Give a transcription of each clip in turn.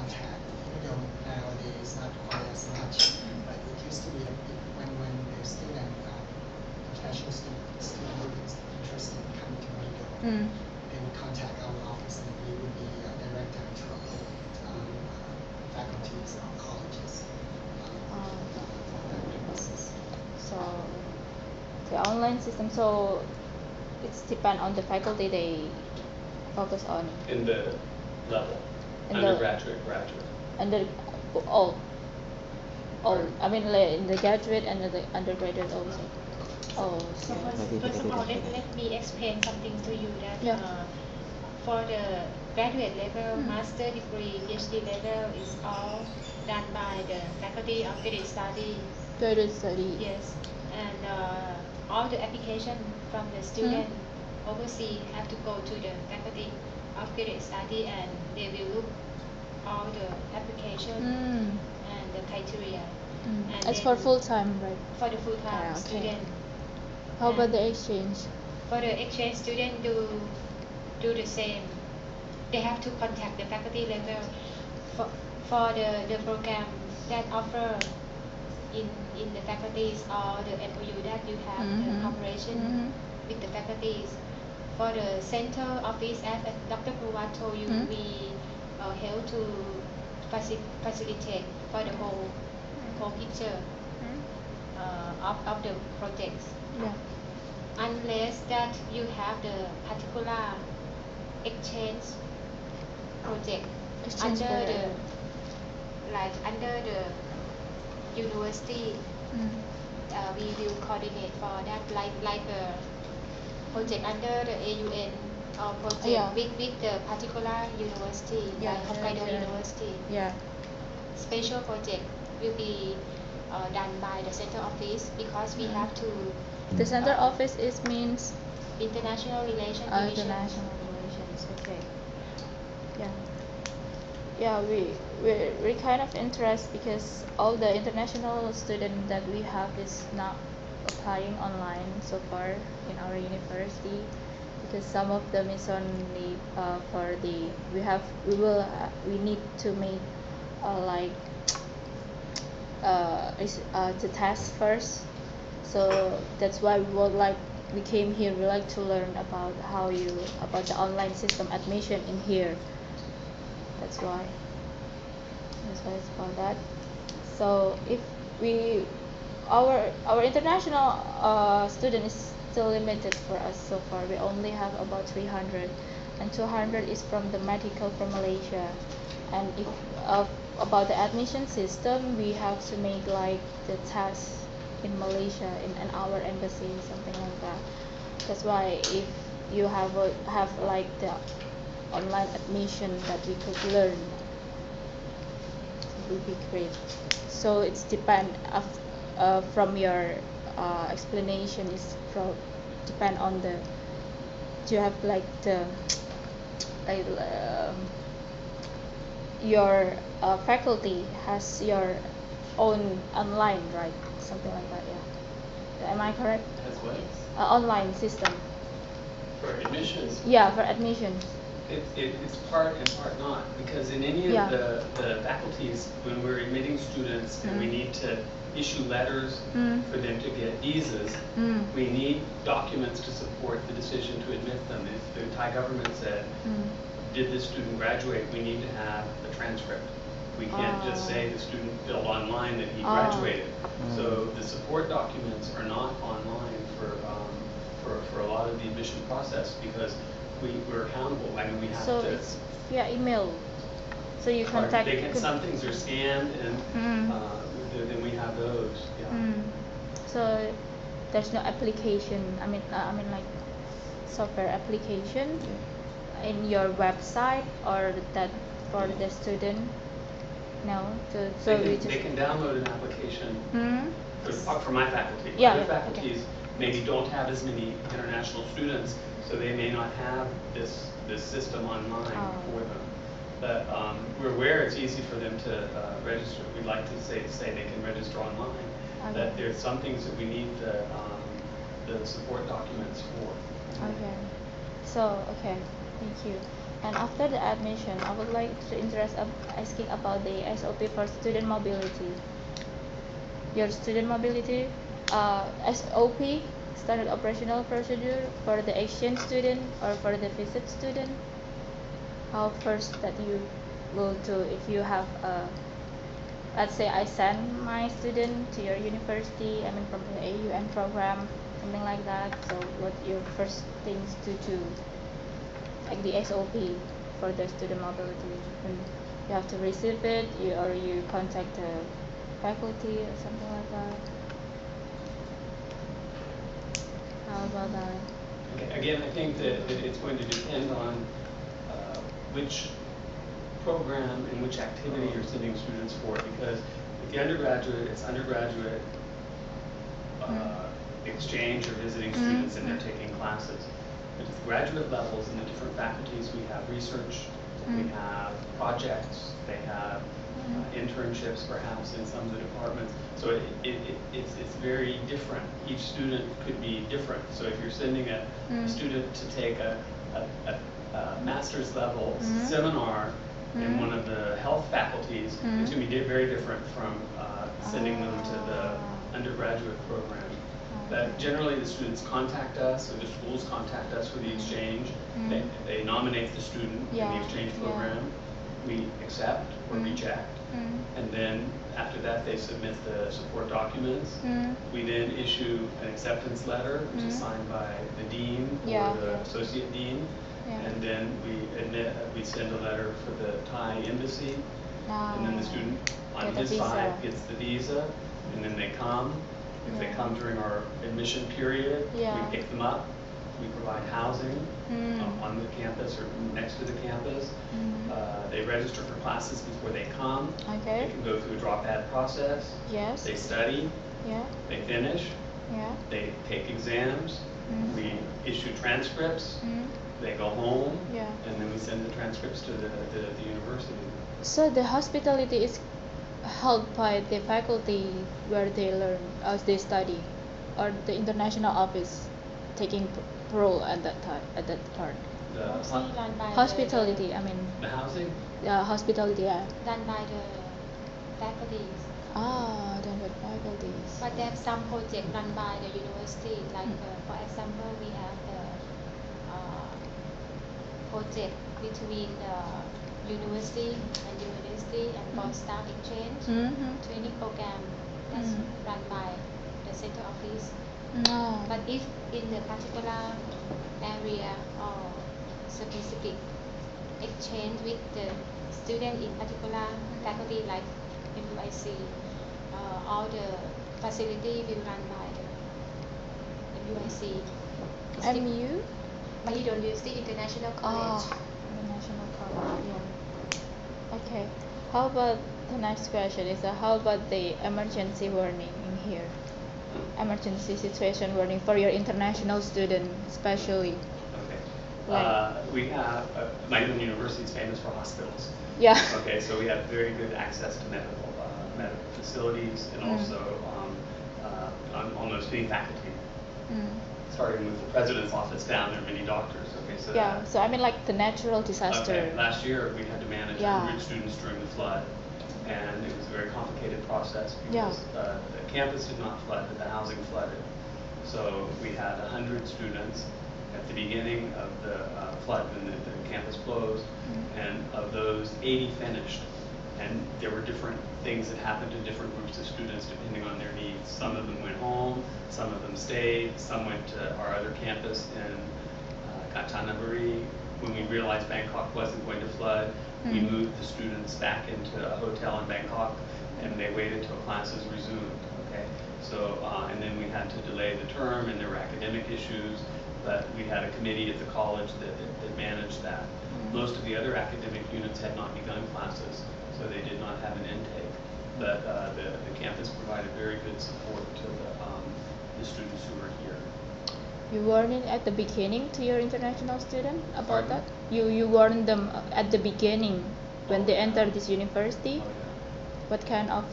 contact, even though nowadays not quite as much, but it used to be when the student, international student would be interested in coming to mahidol, they would contact our office and we would be direct them to local faculties or colleges for that purposes. So the online system, so it's depend on the faculty they focus on. In the level, undergraduate, graduate. Under all. I mean, like in the graduate and the undergraduate also. Oh, so first of all, let me explain something to you that for the graduate level, master degree, PhD level is all done by the faculty of graduate study. Graduate study. Yes, and all the application from the student overseas have to go to the faculty of graduate study, and they will look all the application and the criteria. And it's for full time, right? For the full time student. How about the exchange? For the exchange student, do the same. They have to contact the faculty level for the program that offer in the faculties or the MOU that you have the cooperation with the faculties. For the center office, as Dr. Pruvat told you, we help to facilitate for the whole picture of the projects. Unless that you have the particular exchange project under the university, we will coordinate for that, like a project under the AUN or project with the particular university, like Hokkaido University. Special project will be done by the center office, because we have to. The center office means international relations. International relations. Okay. Yeah, we kind of interested because all the international students that we have is not applying online so far in our university, because some of them is only for the we need to make like the test first. So that's why we came here. We like to learn about about the online system admission in here. That's why it's about that. So if our international student is still limited for us so far. We only have about 300, and 200 is from the medical from Malaysia. And if about the admission system, we have to make like the test in Malaysia in our embassy, something like that. That's why if you have like the online admission that we could learn, it would be great. So it's depend from your explanation is depend on the. Do you have like the your faculty has your own online, right? Something like that, yeah. Am I correct? Has what? Online system. For admissions? Yeah, for admissions. It's part and part not, because in any of the faculties, when we're admitting students and we need to issue letters for them to get visas, we need documents to support the decision to admit them. If the Thai government said, did this student graduate, we need to have a transcript. We can't just say the student filled online that he graduated. So the support documents are not online for a lot of the admission process, because we're accountable. I mean, we have so to. It's via email. So you contact. Some things are scanned, and then we have those. Yeah. So there's no application. I mean like software application in your website, or that for the student. No. So they can download an application for my faculty. Yeah, Other faculties maybe don't have as many international students, so they may not have this system online for them. But we're aware it's easy for them to register. We'd like to say they can register online. But there's some things that we need the support documents for. Okay. So thank you. And after the admission, I would like to asking about the SOP for student mobility. Your student mobility, SOP, standard operational procedure for the exchange student or for the visit student. How first that you will do if you have let's say I send my student to your university, I mean from the AUN program, something like that. So what your first things to do, like the SOP for the student mobility, and you have to receive it, or you contact the faculty or something like that. How about that? Again, I think that it's going to depend on which program and which activity you're sending students for, because with the undergraduate, it's undergraduate exchange or visiting students and they're taking classes. But at the graduate levels in the different faculties, we have research, we have projects, they have internships perhaps in some of the departments. So it's very different. Each student could be different. So if you're sending a student to take a master's level seminar in one of the health faculties, it's going to be very different from sending them to the undergraduate program. But generally the students contact us, or the schools contact us for the exchange. They nominate the student in the exchange program. We accept or reject. And then after that they submit the support documents. We then issue an acceptance letter, which is signed by the dean or the associate dean. And then we send a letter for the Thai embassy. And then the student on his side gets the visa, and then they come. If they come during our admission period, we pick them up. We provide housing on the campus or next to the campus. They register for classes before they come. They can go through a drop-add process. They study. They finish. They take exams. We issue transcripts. They go home. And then we send the transcripts to the university. So the hospitality is held by the faculty where they learn as they study, or the international office taking role at that time, at that part. Hospitality, I mean. The housing? Yeah, hospitality, Done by the faculties. Done by the faculties. But there's some project run by the university, like for example, we have the project between the university and for staff exchange training program that's run by the center office. But if in the particular area or specific exchange with the student in particular faculty like MUIC, all the facility will run by the MUIC. MU? Mahidol University International College. International College, yeah. Okay. How about the next question is how about the emergency warning in here? Emergency situation warning for your international student, especially. Okay. We have Mahidol University is famous for hospitals. Okay, so we have very good access to medical facilities and also on almost any faculty. Starting with the president's office down, there are many doctors. Okay, so so I mean like the natural disaster. Okay, last year we had to manage 100 students during the flood, and it was a very complicated process because the campus did not flood, but the housing flooded. So we had 100 students at the beginning of the flood when the campus closed, and of those 80 finished. And there were different things that happened to different groups of students depending on their needs. Some of them went home, some of them stayed, some went to our other campus in Kanchanaburi. When we realized Bangkok wasn't going to flood, we moved the students back into a hotel in Bangkok, and they waited till classes resumed. Okay, so and then we had to delay the term, and there were academic issues, but we had a committee at the college that managed that. Most of the other academic units had not begun classes, so they did not have an intake. But the campus provided very good support to the students who were here. You warned it at the beginning to your international student about Pardon? that? You warned them at the beginning when they entered this university? What kind of?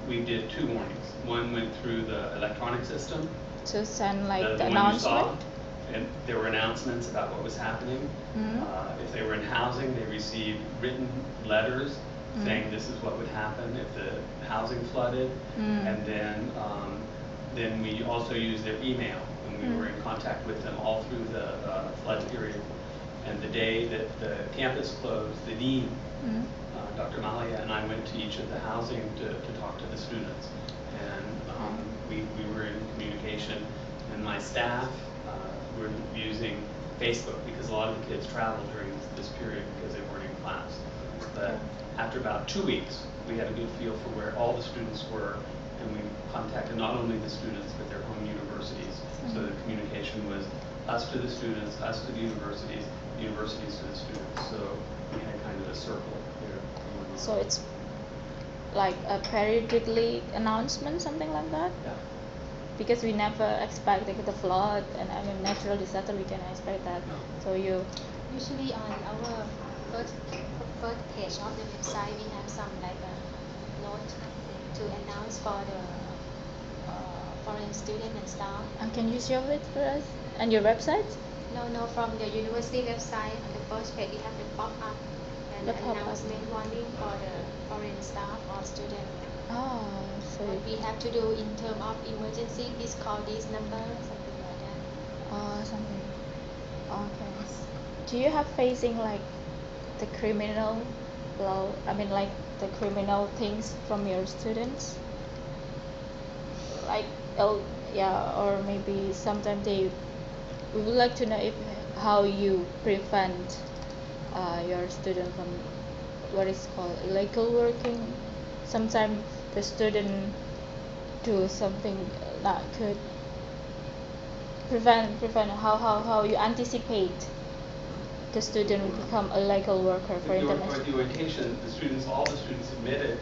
We did 2 warnings. One went through the electronic system. To send like the the one you saw. announcement? and there were announcements about what was happening. If they were in housing, they received written letters saying this is what would happen if the housing flooded, and then we also used their email, and we were in contact with them all through the flood period. And the day that the campus closed, the dean, Dr. Malia, and I went to each of the housing to talk to the students, and we were in communication, and my staff were using Facebook because a lot of the kids traveled during this period because they weren't in class. But after about 2 weeks, we had a good feel for where all the students were, and we contacted not only the students but their home universities. So the communication was us to the students, us to the universities to the students. So we had kind of a circle there. So it's like a periodically announcement, something like that? Yeah. Because we never expect like the flood and I mean natural disaster, we can expect that. No. So you Usually on our first page of the website, we have some like a note to announce for the foreign student and staff. and can you show it for us and your website? No, from the university website on the first page, we have the pop-up and The pop-up. announcement warning for the foreign staff or student. Oh, so What we have to do in terms of emergency, please call this number, something like that. something. Okay. Do you have facing like the criminal law? I mean, like the criminal things from your students? Like, oh, yeah, or maybe sometimes they. We would like to know if how you prevent your student from what is called illegal working. Sometimes the student do something that could prevent how you anticipate the student will become a legal worker for With the international. orientation, all the students admitted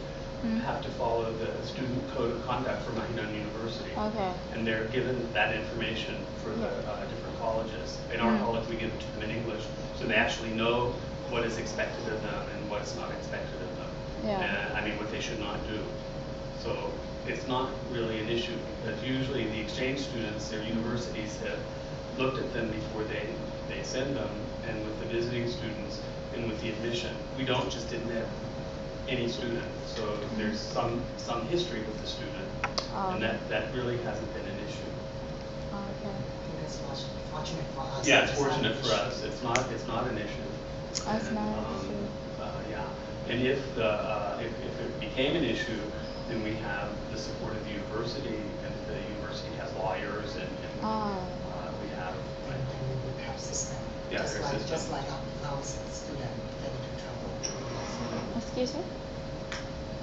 have to follow the student code of conduct for Mahidol University. Okay. And they're given that information for the different colleges. In our college, we give it to them in English, so they actually know what is expected of them and what is not expected of them. Yeah. And I mean, what they should not do. So it's not really an issue, because usually the exchange students, their universities have looked at them before they send them, and with the visiting students and with the admission. We don't just admit any student, so there's some history with the student, and that really hasn't been an issue. Okay. I think that's fortunate for us. Yeah, it's fortunate for us. It's not an issue. It's not an issue. Yeah, and if it became an issue, then we have the support of the university, and the university has lawyers, and we have. And we would have system. Yeah, just their like system. just like our student get into trouble. Excuse me?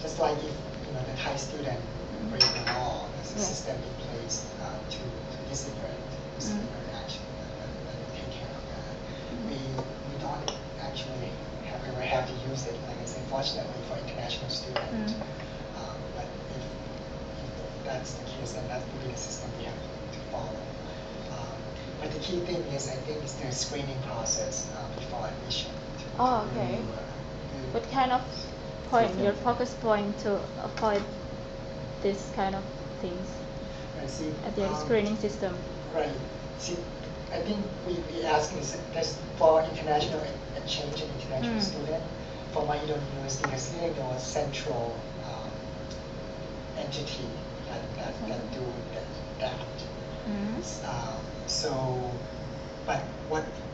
Just like if the Thai student break the law, there's a system in place to disciplinary action that will take care of that. We don't actually ever have to use it, like I said, fortunately for international students. But if that's the case, then that would be the system we have to follow. But the key thing is, I think, is the screening process before admission. Oh, okay. What kind of point, your focus point to avoid this kind of things Right, see, at your screening system? Right. See, I think we ask is just for international exchange and international student, for Mahidol University, there's really no central entity that do that.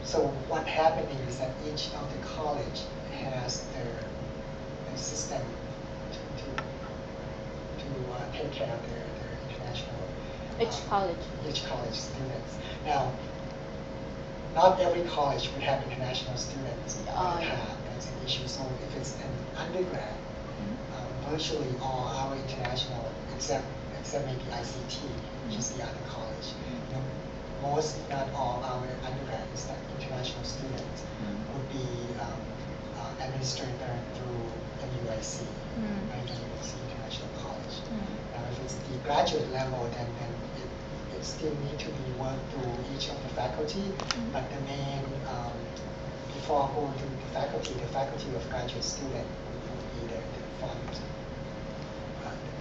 So what happening is that each of the college has their system to take care of their international Each college students. Now, not every college would have international students. That's an issue. So if it's an undergrad, virtually all our international, except maybe ICT, which is the other college, most, if not all, our undergrads, like international students, would be administered through MUIC, MUIC International College. Now, if it's the graduate level, then it still need to be worked through each of the faculty, but the main, before going to the faculty of graduate student would be the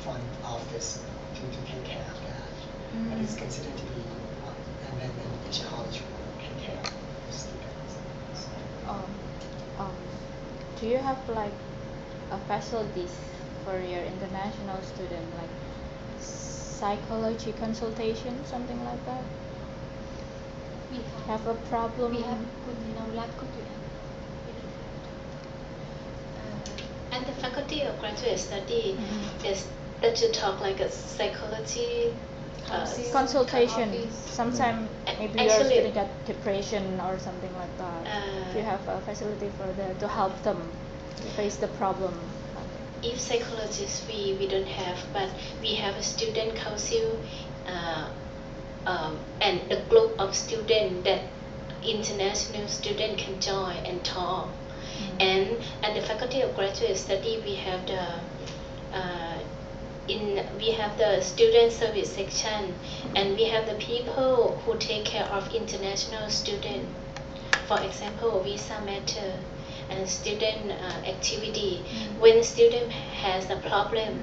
fund office to take care of that. But it's considered to be, and then each college do you have like facilities for your international student, like psychology consultation, something like that? We Have a problem? We have good Naulat And the faculty of graduate study is that to talk like a psychology consultation. office. Sometimes maybe your Actually, student got depression or something like that. Do you have a facility for them to help them face the problem? if psychologists we don't have, but we have a student council and a group of students that international student can join and talk. And at the faculty of graduate study we have the student service section, and we have the people who take care of international student. For example, visa matter and student activity. When student has a problem,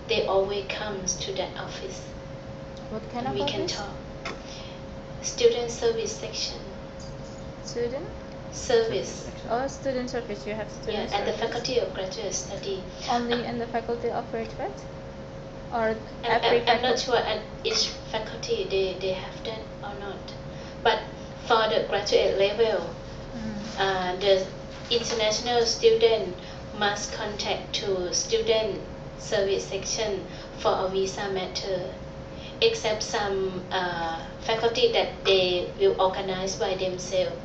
they always comes to that office. What kind of we office? can talk. Student service section. Student Service. Oh, student service. You have student Yeah, at the service. faculty of graduate study. Only in the faculty of graduate, or And every I'm not faculty? sure at each faculty they have that or not. But for the graduate level, the international student must contact to student service section for a visa matter, except some faculty that they will organize by themselves.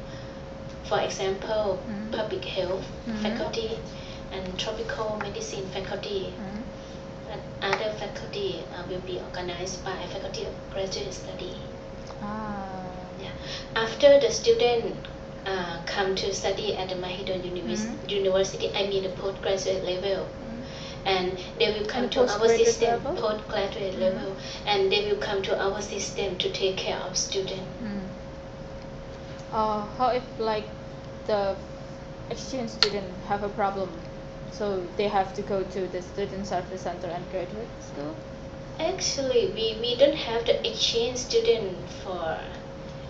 For example, public health faculty and tropical medicine faculty. And other faculty will be organized by faculty of graduate study. Yeah. After the student come to study at the mahidol university, I mean the postgraduate level, and they will come And to our postgraduate system, level? postgraduate level, and they will come to our system to take care of student. How if like the exchange student have a problem, so they have to go to the student service center and graduate school? Actually, we don't have the exchange student for,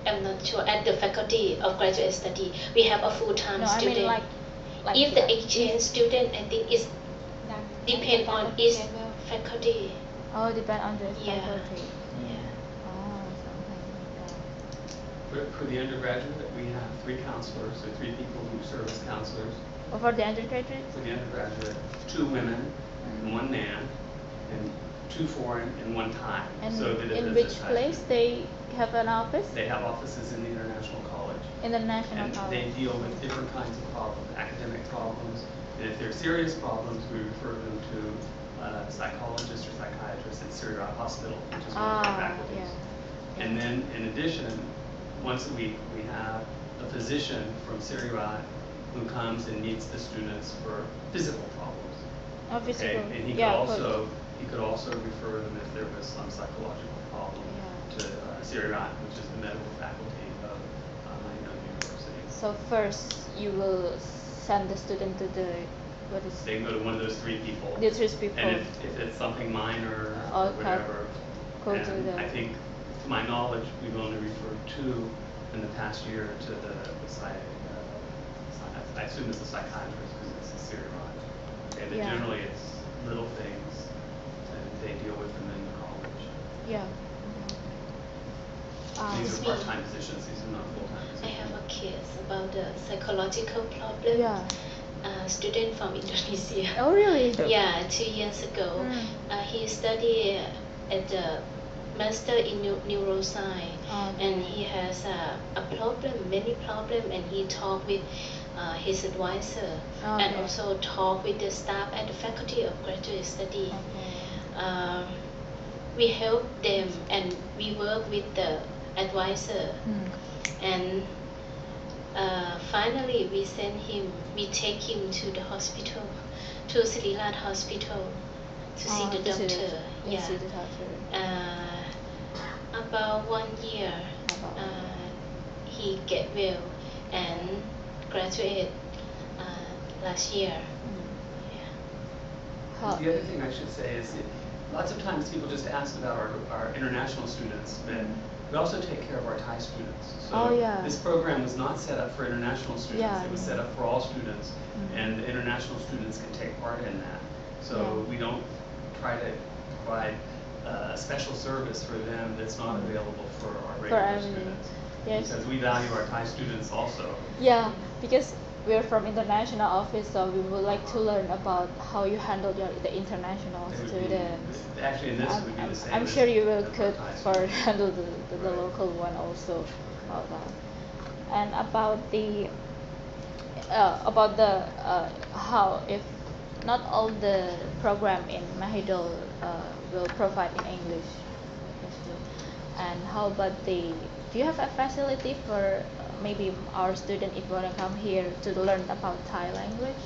I'm not sure, at the faculty of graduate study. We have a full-time No, I student. mean like If the exchange student, I think it's depend on each level. faculty. Oh, depend on the Yeah. faculty. Yeah. Oh, something like that. For the undergraduate, we have 3 counselors, so 3 people who serve as counselors. Oh, for the undergraduate? For the undergraduate, 2 women and 1 man, and 2 foreign and 1 Thai. And So that it in is which a Thai place student. they have an office? They have offices in the International College. In the national And college. they deal with different kinds of problems, academic problems. And if they're serious problems, we refer them to psychologists or psychiatrists at Sirirat Hospital, which is one of our faculties. Yeah. And then, in addition, once a week, we have a physician from Sirirat who comes and meets the students for physical problems. Oh, physical. Okay? And he Yeah, could also refer them if there was some psychological problem Yeah. to Sirirat, which is the medical faculty of Mahidol University. So first you will send the student to the what is They can go to one of those 3 people. the 3 people. And if it's something minor or Okay. whatever, Go to and the- I think, to my knowledge, we've only referred 2 in the past year to the I assume it's a psychiatrist because it's a Sirirat. Okay, but Yeah. generally it's little things and they deal with them in the college. Yeah. These are part-time positions, these are not full-time I positions. have a case about the psychological problem. Yeah. Student from Indonesia. Oh really? Yeah, 2 years ago. He studied at the master in neuroscience, and he has a problem, many problem, and he talked with his advisor, and Okay. also talk with the staff at the faculty of graduate study. We help them and we work with the advisor, and finally we take him to the hospital, to Sirirat hospital to see the to see doctor. yeah. See the doctor. About 1 year, he get well and graduate last year. How, The other thing I should say is lots of times people just ask about our international students, but We also take care of our Thai students. So Oh, yeah. this program was not set up for international students. Yeah, It was yeah. set up for all students, Mhm. and the international students can take part in that. So Yeah. we don't try to provide a special service for them that's not available for our regular every- students. yes. Because we value our Thai students also. Yeah, because we're from international office, so we would like to learn about how you handle the international They would students. be, actually, in this it would be the same. I'm as- sure you will as our could Thai for students. handle the Right. local one also about that. And about the how if not all the program in mahidol will provide in English. And how about do you have a facility for maybe our student if want to come here to learn about Thai language?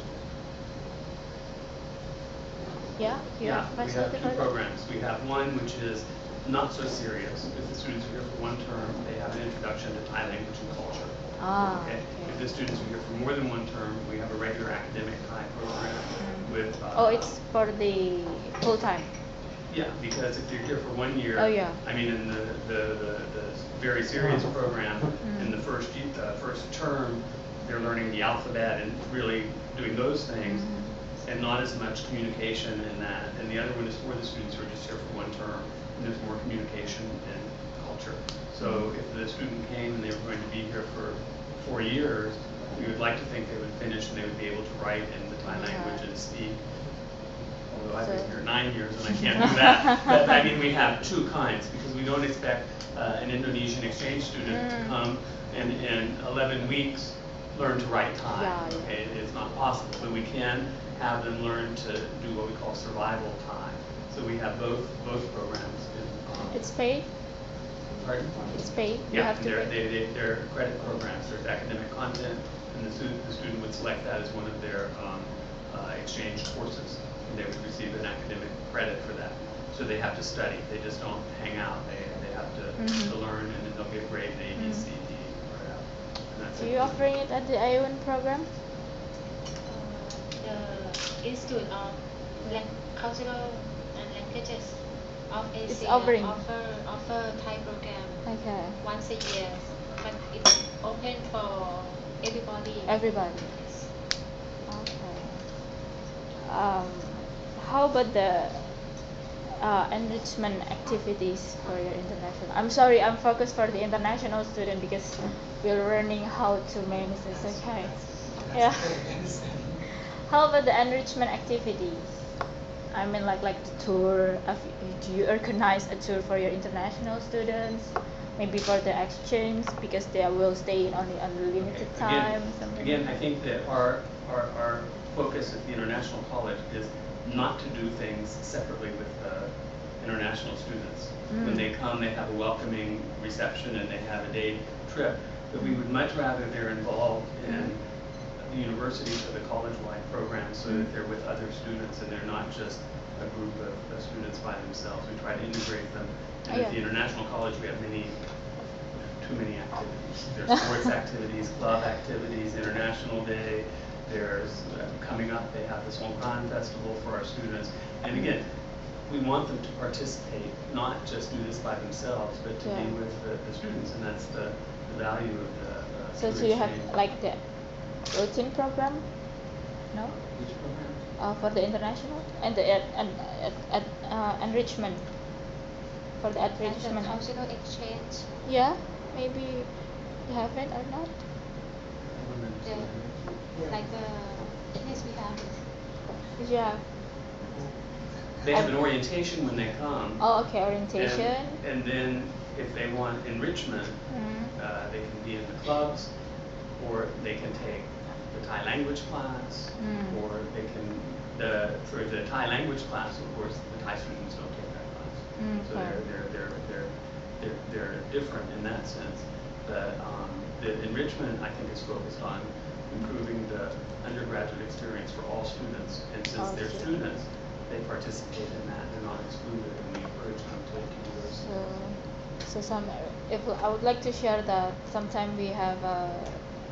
Yeah, you Yeah, have we have facility two for that? programs. We have one which is not so serious. If the students are here for one term, they have an introduction to Thai language and culture. Ah, Okay. okay. If the students are here for more than one term, we have a regular academic Thai program with. Oh, it's for the full time. Yeah, because if you're here for 1 year. Oh, yeah. I mean, in the very serious program, in the first term, they're learning the alphabet and really doing those things, and not as much communication in that. And the other one is for the students who are just here for one term, and there's more communication and culture. So if the student came and they were going to be here for 4 years, we would like to think they would finish and they would be able to write in the Thai language and speak. Although I've been here 9 years and I can't do that. But I mean, we have two kinds because we don't expect an Indonesian exchange student to come and in 11 weeks learn to write Thai. Yeah. Okay, it's not possible, but we can have them learn to do what we call survival Thai. So we have both programs. It's paid? Pardon? It's paid? You Yeah, have to pay? they're credit programs. There's academic content, and the student would select that as one of their exchange courses. And they would receive an academic credit for that. So they have to study. They just don't hang out. They have to learn, and then they'll get grade A, B, C, D, or F. And that's So it. you offering it at the ION program? The Institute of Cultural and Languages of It's Asia offering. offer Thai program Okay. once a year, but it's open for everybody. Everybody. Okay. How about the enrichment activities for your international? I'm sorry, I'm focused for the international student because we're learning how to manage this. Okay. Yeah. How about the enrichment activities? I mean, like the tour. Do you organize a tour for your international students? Maybe for the exchange because they will stay only on limited Okay. time. Something. Again, I think that our focus at the international college is not to do things separately with the international students. When they come, they have a welcoming reception and they have a day trip. But we would much rather they're involved in the universities or the college-wide programs so that they're with other students and they're not just a group of students by themselves. We try to integrate them. And at the international college, we have too many activities. There's sports activities, club activities, international day. There's coming up, they have the Songkran festival for our students. And again, we want them to participate, not just do this by themselves, but to be with the students. And that's the value of the So you have exchange. like the routine program? No? Which program? For the international and the enrichment. For the And the enrichment. cultural exchange, Yeah, maybe you have it or not. like yes, we have it. Did you have? They have an orientation when they come. Oh, okay, orientation. And then if they want enrichment, they can be in the clubs, or they can take the Thai language class, or they can, for the Thai language class, of course, the Thai students don't take that class. So they're different in that sense. But the enrichment, I think, is focused on improving the undergraduate experience for all students. And since they're students, they participate in that. They're not excluded, and we encourage them to do those things. If I would like to share that sometime we have a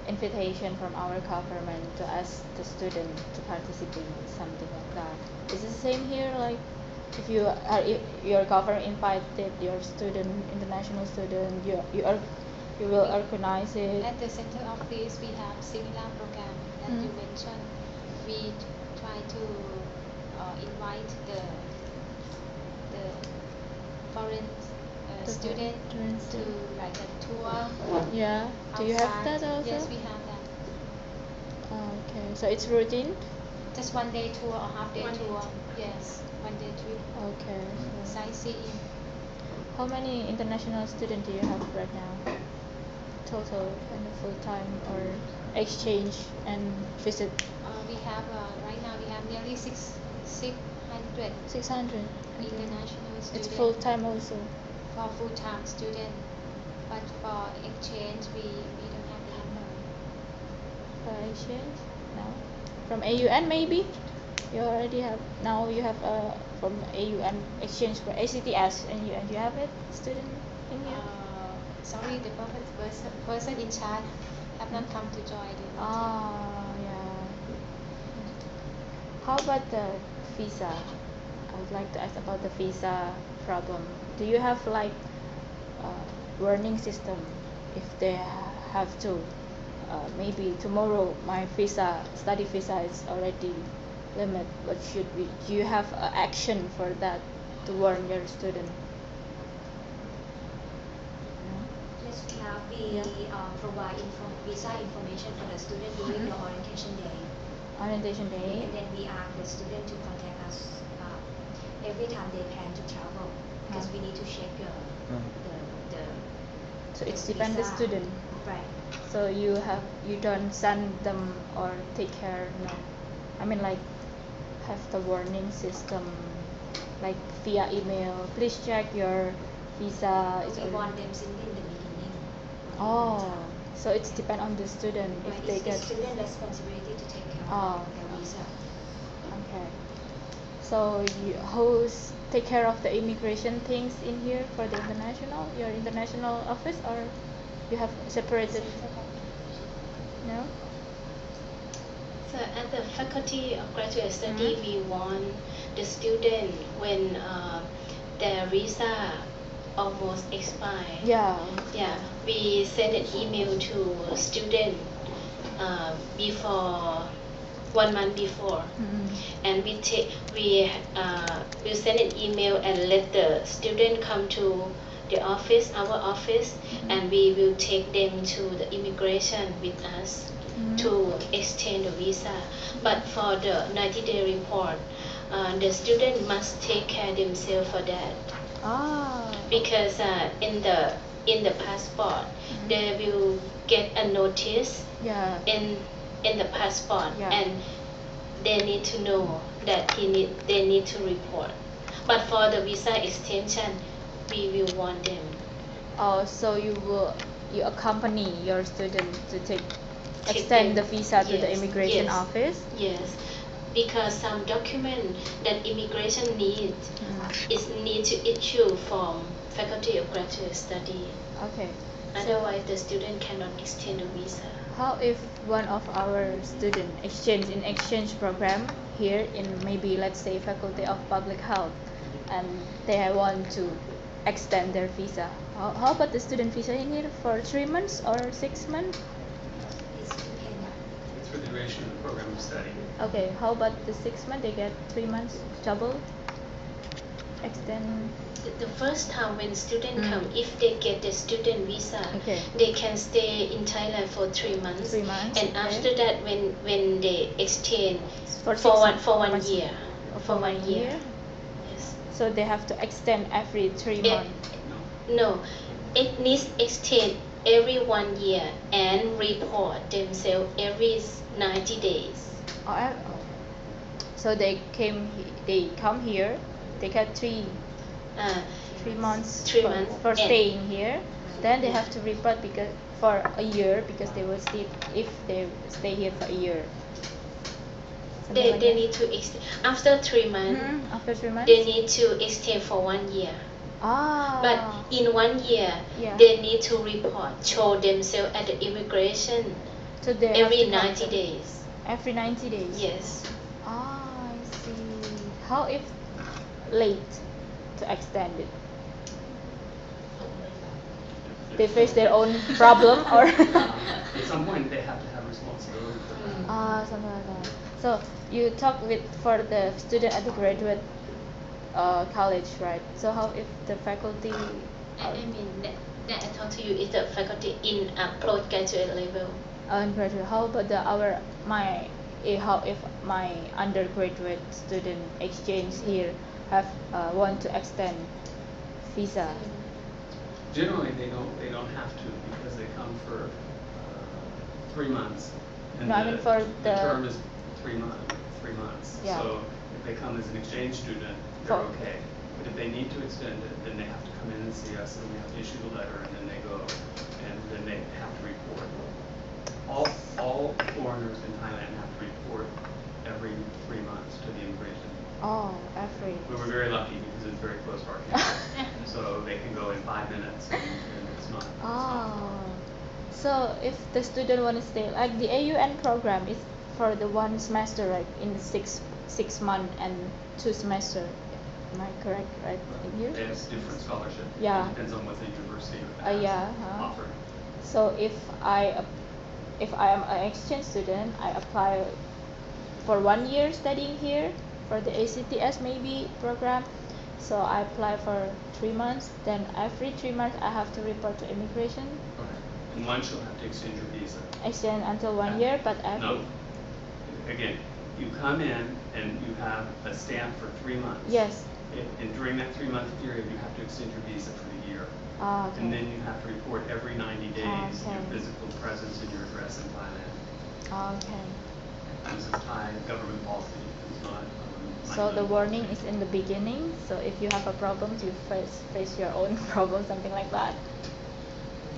invitation from our government to ask the student to participate in something like that. Is it the same here? Like if your government invited your student, international student, you will organize it. At the center office, we have similar program that you mentioned. We try to invite the foreign student to like a tour. Yeah. Do you have outside. that also? Yes, we have that. Okay, so it's routine. Just 1 day tour or half day tour. Yes, 1 day trip. Okay. So Sightseeing. how many international students do you have right now? Total and full time or exchange and visit? We have right now we have nearly 600 600. international students. It's full time also. For full-time student, but for exchange we don't have the number. For exchange? No. From AUN maybe? You already have, now you have from AUN exchange for ACTS and you have it, student in here? Sorry, the person in charge have not come to join the meeting. Yeah. How about the visa? I would like to ask about the visa problem. Do you have like warning system if they have to? Maybe tomorrow my study visa is already limit. What should we? Do you have action for that to warn your student? Yes, we provide visa information for the student during the orientation day. Orientation day. And then we ask the student to contact us every time they plan to travel because we need to check the So it's depend the visa. student. Right. So you don't send them or take care, no. I mean like have the warning system like via email. Please check your visa. We want them sent in the beginning. Oh, so it's depend on the student Right. if they It's get. student responsibility to take care Oh. of their visa. Okay. So who's take care of the immigration things in here for the international? Your international office or you have separated? No. So at the Faculty of Graduate Study, we want the student when their visa almost expire. Yeah. Yeah, we send an email to student before 1 month before, and we will send an email and let the student come to the office, our office, and we will take them to the immigration with us to extend the visa. But for the 90-day report, the student must take care themselves for that. Because in the passport, they will get a notice in the passport, and they need to know that they need to report. But for the visa extension, we will want them. Oh, so you accompany your student to extend the visa to the immigration office? Yes, because some document that immigration needs is need to issue from Faculty of Graduate Study. Okay. Otherwise, the student cannot extend the visa. How if one of our student exchange program here in maybe let's say Faculty of Public Health, and they want to extend their visa? How about the student visa in here for 3 months or 6 months? It's for the duration of the program of study. Okay, how about the 6 months? They get 3 months double extend. The first time when student come, if they get the student visa, they can stay in Thailand for 3 months. 3 months. And after that, when they exchange for one year. For 1 year. Yes. So they have to extend every 3 months. No, it needs extend every 1 year and report themselves every 90 days. So they come here. They get 3 months. 3 months for staying here. Then they have to report because for a year because they will stay if they stay here for a year. They need to extend after 3 months. After 3 months, they need to extend for 1 year. But in 1 year, they need to report, show themselves at the immigration every 90 days. Every 90 days. Yes. I see. How if late to extend it? They face their own problem, or at some point they have to have responsibility for that. something like that. So you talk with for the student at the graduate college, right? So how if the faculty? I mean that I talk to you is the faculty in postgraduate level. Graduate. How about how if my undergraduate student exchange here have want to extend visa? Generally, they don't have to because they come for 3 months, and No, I mean for the the term is 3 months. Yeah. So if they come as an exchange student, they're okay. But if they need to extend it, then they have to come in and see us, and we have to issue the letter, and then they go, and then they have to report. All foreigners in Thailand have to report every 3 months to the immigration. every. We were very lucky because it's very close to our campus, so they can go in 5 minutes, and it's not. So if the student want to stay, like the AUN program is for the 1 semester, right? In the 6 month and 2 semester. Am I correct, right? In here? They have different scholarship. Yeah. It depends on what the university has offered. So if I am an exchange student, I apply for 1 year studying here for the ACTS maybe program. So I apply for 3 months. Then every 3 months I have to report to immigration. Okay. And once you'll have to extend your visa. Extend until 1 year, but every. No. Again, you come in and you have a stamp for 3 months. Yes. And during that 3-month period, you have to extend your visa for the year. Okay. And then you have to report every 90 days Okay. your physical presence and your address in Thailand. Okay. This is Thai government policy. It's not. So the warning is in the beginning. So if you have a problem, you face your own problem, something like that.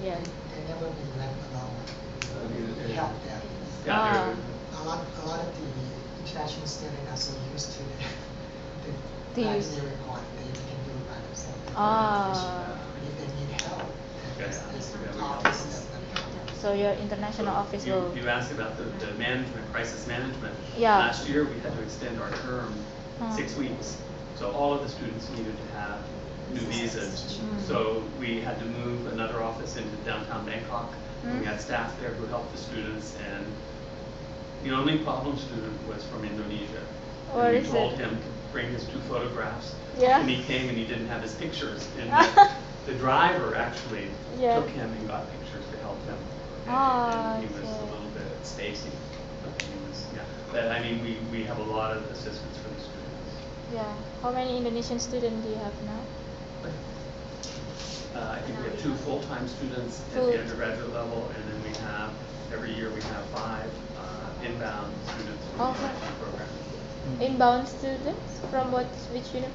Yeah. They never be left alone. We help them. Yeah, A lot of the international students are so used to the To use- faculty report, they can do it by themselves. But if they need help, then there's an office that help them. So your international office will. You asked about the management, crisis management. Yeah. Last year, we had to extend our term 6 weeks. So all of the students needed to have new visas. So we had to move another office into downtown Bangkok. And we had staff there who helped the students. And the only problem student was from Indonesia. Where And is we told it? him to bring his 2 photographs. Yeah. And he came and he didn't have his pictures. And the driver actually Yeah. took him and got pictures to help him. And he was a Okay. little bit spacey. But he was, yeah. But I mean, we have a lot of assistance for the students. Yeah. How many Indonesian students do you have now? I think we have 2 full-time students at Full- the undergraduate level, and then we have, every year we have 5 inbound students from the Okay. program. Inbound students from which university?